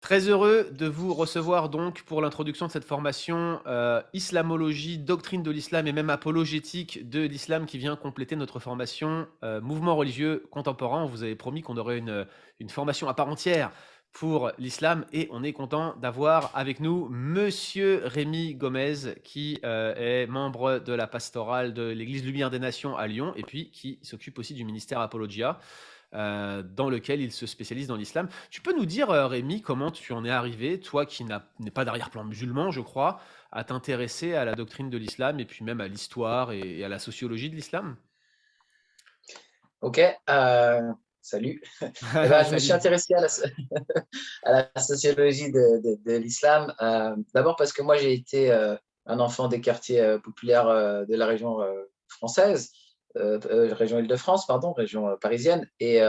Très heureux de vous recevoir donc pour l'introduction de cette formation islamologie, doctrine de l'islam et même apologétique de l'islam qui vient compléter notre formation mouvement religieux contemporain. On vous avait promis qu'on aurait une formation à part entière pour l'islam et on est content d'avoir avec nous Monsieur Rémi Gomez qui est membre de la pastorale de l'Église Lumière des Nations à Lyon et puis qui s'occupe aussi du ministère Apologia dans lequel il se spécialise dans l'islam. Tu peux nous dire, Rémi, comment tu en es arrivé, toi qui n'es pas d'arrière-plan musulman, je crois, à t'intéresser à la doctrine de l'islam et puis même à l'histoire et à la sociologie de l'islam? OK, salut. Et ben, je me suis Salut. intéressé à à la sociologie de l'islam, d'abord parce que moi j'ai été, un enfant des quartiers, populaires, de la région, française, région Île-de-France, pardon, région, parisienne et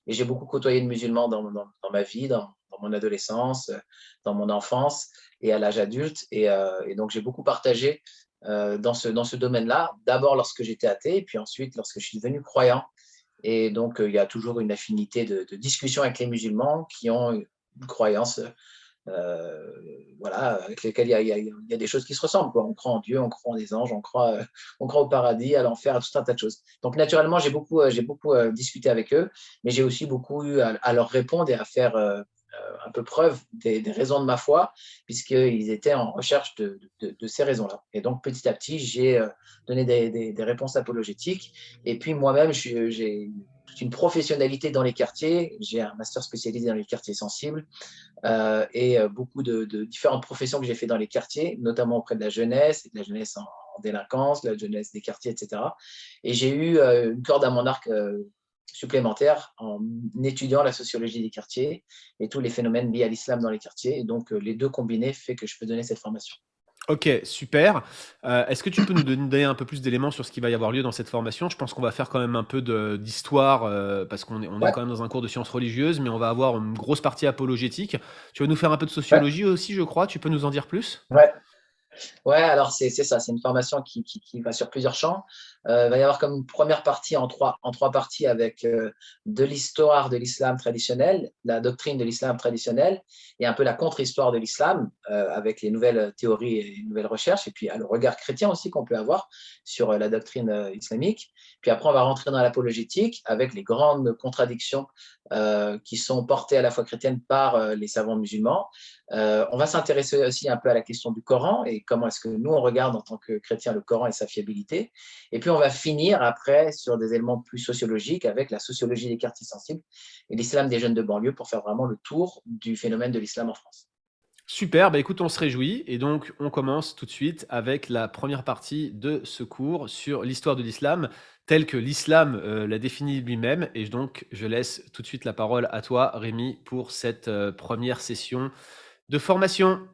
j'ai beaucoup côtoyé de musulmans dans ma vie, dans mon adolescence, dans mon enfance et à l'âge adulte et donc j'ai beaucoup partagé, dans ce domaine-là. D'abord lorsque j'étais athée et puis ensuite lorsque je suis devenu croyant. Et donc, il y a toujours une affinité de discussion avec les musulmans qui ont une croyance, voilà, avec lesquelles il y a des choses qui se ressemblent, quoi. On croit en Dieu, on croit en des anges, on croit au paradis, à l'enfer, à tout un tas de choses. Donc naturellement, j'ai beaucoup, discuté avec eux, mais j'ai aussi beaucoup eu à leur répondre et à faire, un peu preuve des raisons de ma foi, puisqu'ils étaient en recherche de ces raisons-là. Et donc petit à petit, j'ai, donné des réponses apologétiques et puis moi-même, j'ai toute une professionnalité dans les quartiers. J'ai un master spécialisé dans les quartiers sensibles beaucoup de différentes professions que j'ai fait dans les quartiers, notamment auprès de la jeunesse en délinquance, de la jeunesse des quartiers, etc. Et j'ai eu une corde à mon arc supplémentaire en étudiant la sociologie des quartiers et tous les phénomènes liés à l'islam dans les quartiers. Et donc, les deux combinés fait que je peux donner cette formation. Ok, super. Est-ce que tu peux nous donner un peu plus d'éléments sur ce qui va y avoir lieu dans cette formation? Je pense qu'on va faire quand même un peu d'histoire, parce qu'on est Ouais, quand même dans un cours de sciences religieuses, mais on va avoir une grosse partie apologétique. Tu vas nous faire un peu de ouais, sociologie aussi, je crois. Tu peux nous en dire plus? ouais. Ouais, alors c'est ça, c'est une formation qui va sur plusieurs champs. Il va y avoir comme une première partie en 3 parties avec, de l'histoire de l'islam traditionnel, la doctrine de l'islam traditionnel et un peu la contre-histoire de l'islam, avec les nouvelles théories et les nouvelles recherches et puis, le regard chrétien aussi qu'on peut avoir sur, la doctrine, islamique. Puis après, on va rentrer dans l'apologétique avec les grandes contradictions, qui sont portées à la fois chrétienne par, les savants musulmans. On va s'intéresser aussi un peu à la question du Coran et comment est-ce que nous, on regarde en tant que chrétiens le Coran et sa fiabilité. Et puis, on va finir après sur des éléments plus sociologiques avec la sociologie des quartiers sensibles et l'islam des jeunes de banlieue pour faire vraiment le tour du phénomène de l'islam en France. Super, bah écoute, on se réjouit et donc on commence tout de suite avec la première partie de ce cours sur l'histoire de l'islam, tel que l'islam l'a défini lui-même. Et donc je laisse tout de suite la parole à toi, Rémi, pour cette première session de formation.